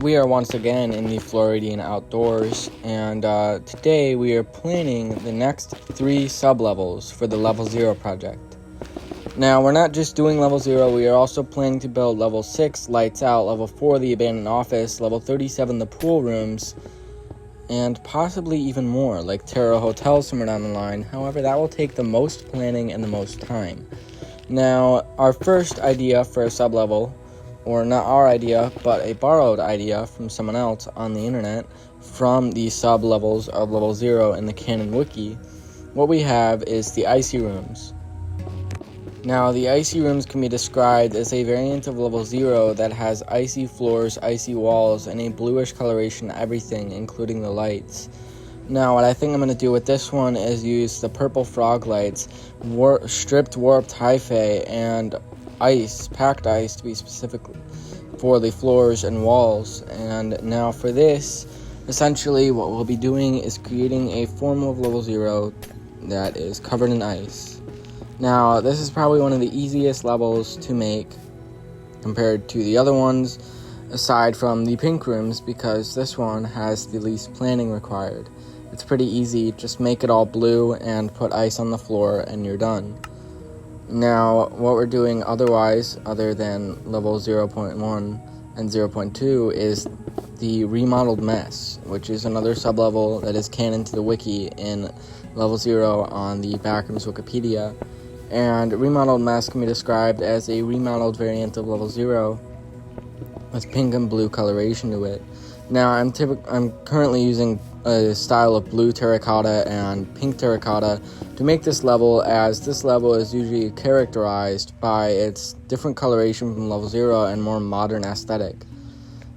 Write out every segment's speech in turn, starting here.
We are once again in the Floridian outdoors, and today we are planning the next 3 sub-levels for the Level 0 project. Now, we're not just doing Level 0, we are also planning to build Level 6, Lights Out, Level 4, the Abandoned Office, Level 37, the Pool Rooms, and possibly even more, like Terra Hotel somewhere down the line. However, that will take the most planning and the most time. Now, our first idea for a sub-level, or not our idea, but a borrowed idea from someone else on the internet, from the sub-levels of Level 0 in the Canon Wiki, what we have is the Icy Rooms. Now, the Icy Rooms can be described as a variant of Level 0 that has icy floors, icy walls, and a bluish coloration to everything, including the lights. Now, what I think I'm going to do with this one is use the purple frog lights, stripped warped hyphae, and ice, packed ice to be specific, for the floors and walls. And now for this, essentially what we'll be doing is creating a form of Level 0 that is covered in ice. Now, this is probably one of the easiest levels to make compared to the other ones, aside from the pink rooms, because this one has the least planning required. It's pretty easy, just make it all blue and put ice on the floor and you're done. Now, what we're doing otherwise, other than level 0.1 and 0.2, is the Remodeled Mess, which is another sub-level that is canon to the wiki in level 0 on the Backrooms Wikipedia. And Remodeled Mess can be described as a remodeled variant of level 0 with pink and blue coloration to it. Now, I'm currently using a style of blue terracotta and pink terracotta to make this level, as this level is usually characterized by its different coloration from level 0 and more modern aesthetic.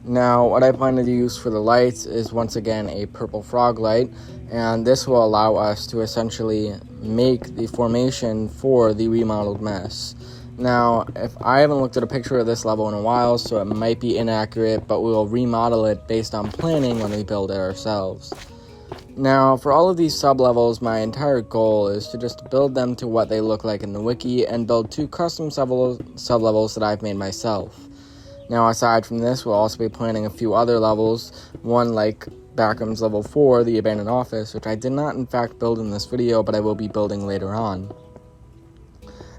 Now, what I plan to use for the lights is once again a purple frog light, and this will allow us to essentially make the formation for the Remodeled Mess. Now, if I haven't looked at a picture of this level in a while, so it might be inaccurate, but we will remodel it based on planning when we build it ourselves. Now, for all of these sub-levels, my entire goal is to just build them to what they look like in the wiki and build 2 custom sub-levels that I've made myself. Now, aside from this, we'll also be planning a few other levels, one like Backrooms Level 4, the Abandoned Office, which I did not in fact build in this video, but I will be building later on.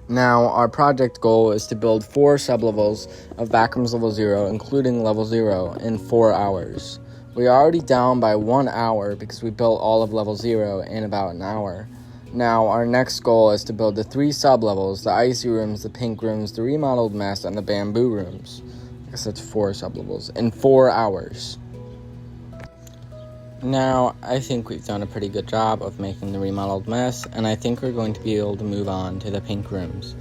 Now, our project goal is to build 4 sub-levels of Backrooms Level 0, including Level 0, in 4 hours. We are already down by 1 hour because we built all of Level 0 in about an hour. Now, our next goal is to build the 3 sub-levels, the Icy Rooms, the Pink Rooms, the Remodeled Mess, and the Bamboo Rooms. I guess that's 4 sub-levels, in 4 hours. Now, I think we've done a pretty good job of making the Remodeled Mess, and I think we're going to be able to move on to the Pink Rooms.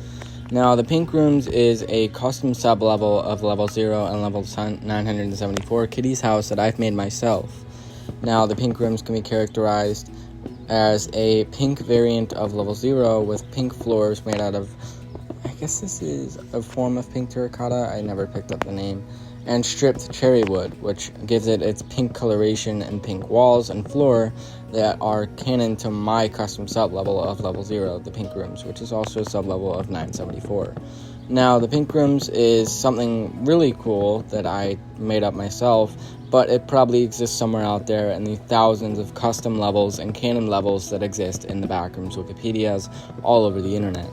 Now, the Pink Rooms is a custom sub-level of Level 0 and Level 974, Kitty's House, that I've made myself. Now, the Pink Rooms can be characterized as a pink variant of Level 0 with pink floors made out of, I guess this is a form of pink terracotta, I never picked up the name, and stripped cherry wood, which gives it its pink coloration and pink walls and floor that are canon to my custom sub-level of Level 0, the Pink Rooms, which is also a sub-level of 974. Now, the Pink Rooms is something really cool that I made up myself, but it probably exists somewhere out there in the thousands of custom levels and canon levels that exist in the Backrooms Wikipedias all over the internet.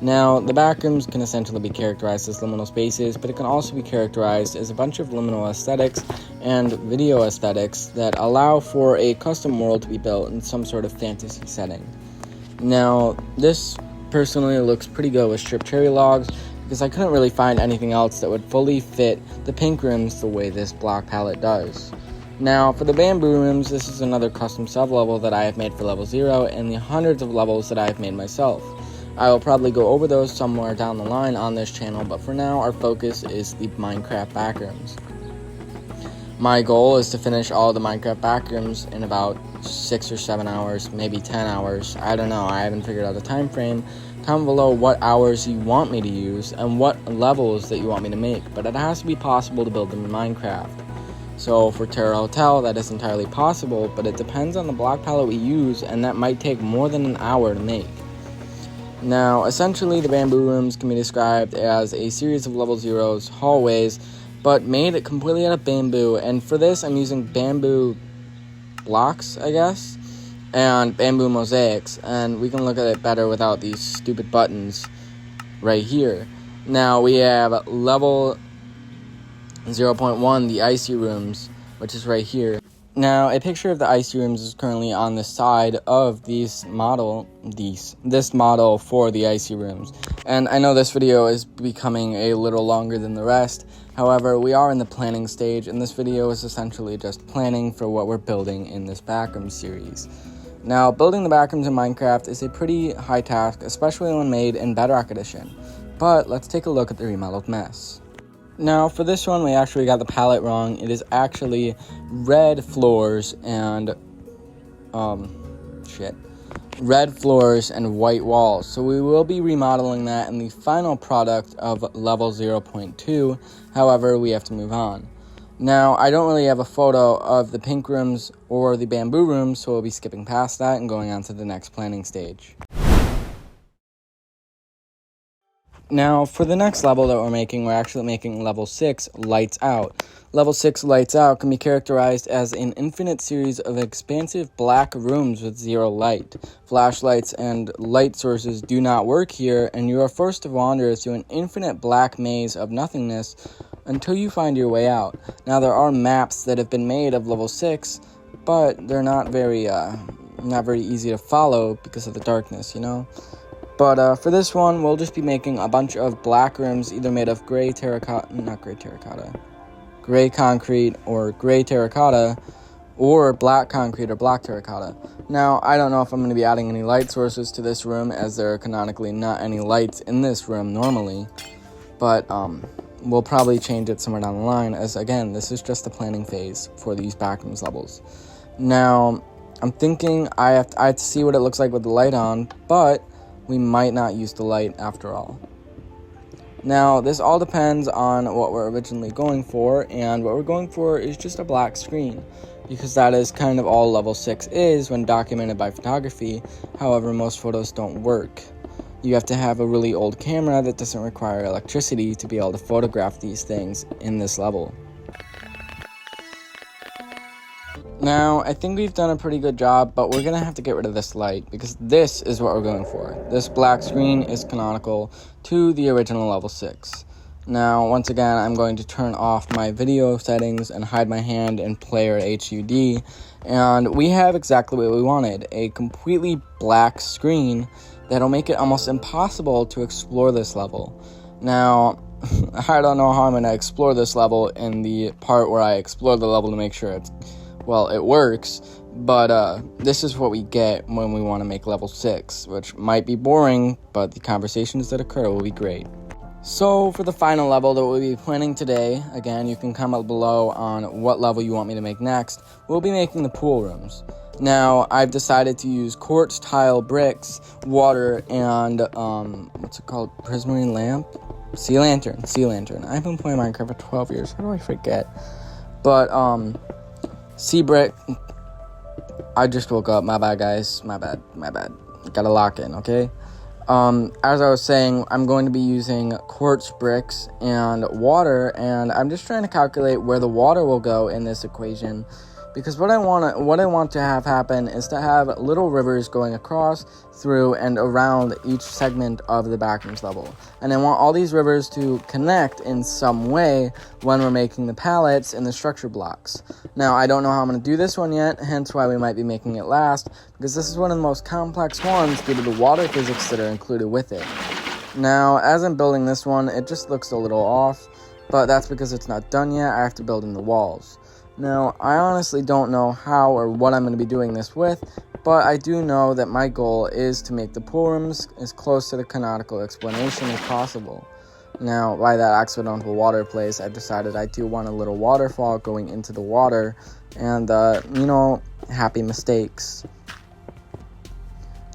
Now, the Backrooms can essentially be characterized as liminal spaces, but it can also be characterized as a bunch of liminal aesthetics and video aesthetics that allow for a custom world to be built in some sort of fantasy setting. Now, this personally looks pretty good with stripped cherry logs, because I couldn't really find anything else that would fully fit the Pink Rooms the way this block palette does. Now, for the Bamboo Rooms, this is another custom sub-level that I have made for Level 0 and the hundreds of levels that I have made myself. I will probably go over those somewhere down the line on this channel, but for now, our focus is the Minecraft Backrooms. My goal is to finish all the Minecraft Backrooms in about 6 or 7 hours, maybe 10 hours. I don't know, I haven't figured out a time frame. Comment below what hours you want me to use and what levels that you want me to make, but it has to be possible to build them in Minecraft. So for Terra Hotel, that is entirely possible, but it depends on the block palette we use, and that might take more than an hour to make. Now, essentially, the Bamboo Rooms can be described as a series of Level 0's hallways, but made completely out of bamboo. And for this, I'm using bamboo blocks, I guess, and bamboo mosaics. And we can look at it better without these stupid buttons right here. Now we have level 0.1, the icy rooms, which is right here. Now, a picture of the icy rooms is currently on the side of this model for the icy rooms. And I know this video is becoming a little longer than the rest. However, we are in the planning stage, and this video is essentially just planning for what we're building in this Backrooms series. Now, building the Backrooms in Minecraft is a pretty high task, especially when made in Bedrock Edition. But let's take a look at the remodeled mess. Now, for this one, we actually got the palette wrong. It is actually red floors and, red floors and white walls. So we will be remodeling that in the final product of level 0.2. However, we have to move on. Now, I don't really have a photo of the pink rooms or the bamboo rooms, so we'll be skipping past that and going on to the next planning stage. Now, for the next level that we're actually making level 6, Lights Out. Level 6, Lights Out, can be characterized as an infinite series of expansive black rooms with zero light. Flashlights and light sources do not work here, and you are forced to wander through an infinite black maze of nothingness until you find your way out. Now, there are maps that have been made of level 6, but they're not very easy to follow because of the darkness, you know? But for this one, we'll just be making a bunch of black rooms, either made of gray concrete or gray terracotta, or black concrete or black terracotta. Now, I don't know if I'm going to be adding any light sources to this room, as there are canonically not any lights in this room normally, but we'll probably change it somewhere down the line, as again, this is just the planning phase for these Backrooms levels. Now, I'm thinking I have to see what it looks like with the light on, but we might not use the light after all. Now, this all depends on what we're originally going for, and what we're going for is just a black screen, because that is kind of all level 6 is when documented by photography. However, most photos don't work. You have to have a really old camera that doesn't require electricity to be able to photograph these things in this level. Now, I think we've done a pretty good job, but we're going to have to get rid of this light, because this is what we're going for. This black screen is canonical to the original level 6. Now, once again, I'm going to turn off my video settings and hide my hand in player HUD, and we have exactly what we wanted, a completely black screen that'll make it almost impossible to explore this level. Now, I don't know how I'm going to explore this level in the part where I explore the level to make sure it works, but this is what we get when we want to make level 6, which might be boring, but the conversations that occur will be great. So for the final level that we'll be planning today, again, you can comment below on what level you want me to make next. We'll be making the pool rooms. Now, I've decided to use quartz tile bricks, water, and, prismarine lamp? Sea lantern. I've been playing Minecraft for 12 years, how do I forget? But, sea brick. I just woke up. My bad, guys. My bad. Gotta lock in, okay? As I was saying, I'm going to be using quartz bricks and water, and I'm just trying to calculate where the water will go in this equation, because what I want to have happen is to have little rivers going across, through, and around each segment of the Backrooms level. And I want all these rivers to connect in some way when we're making the pallets and the structure blocks. Now, I don't know how I'm going to do this one yet, hence why we might be making it last, because this is one of the most complex ones due to the water physics that are included with it. Now, as I'm building this one, it just looks a little off, but that's because it's not done yet. I have to build in the walls. Now, I honestly don't know how or what I'm going to be doing this with, but I do know that my goal is to make the pool rooms as close to the canonical explanation as possible. Now, by that accidental water place, I've decided I do want a little waterfall going into the water, and, happy mistakes.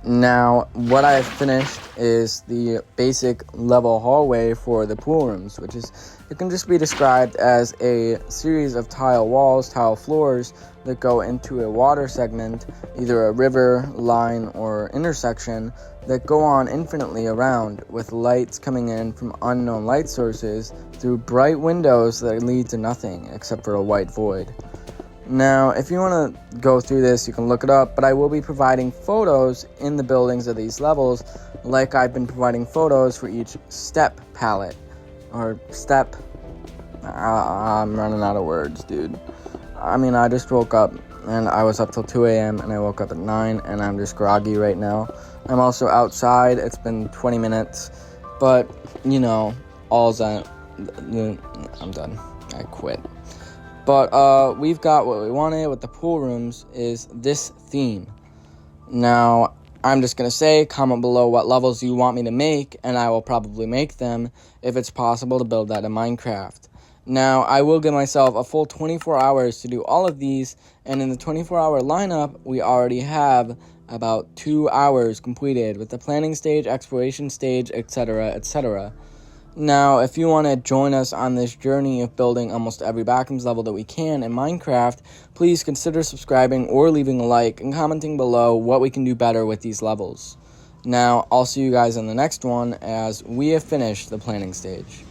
Now, what I've finished is the basic level hallway for the pool rooms, which is, it can just be described as a series of tile walls, tile floors that go into a water segment, either a river, line, or intersection, that go on infinitely around, with lights coming in from unknown light sources through bright windows that lead to nothing except for a white void. Now, if you want to go through this, you can look it up, but I will be providing photos in the buildings of these levels, like I've been providing photos for each step palette, or step. I'm running out of words, dude. I mean, I just woke up, and I was up till 2 a.m., and I woke up at 9, and I'm just groggy right now. I'm also outside. It's been 20 minutes, but, I'm done. I quit. But we've got what we wanted with the pool rooms is this theme. Now, I'm just going to say, comment below what levels you want me to make, and I will probably make them if it's possible to build that in Minecraft. Now, I will give myself a full 24 hours to do all of these, and in the 24-hour lineup, we already have about 2 hours completed with the planning stage, exploration stage, etc., etc. Now, if you want to join us on this journey of building almost every Backrooms level that we can in Minecraft, please consider subscribing or leaving a like and commenting below what we can do better with these levels. Now, I'll see you guys in the next one as we have finished the planning stage.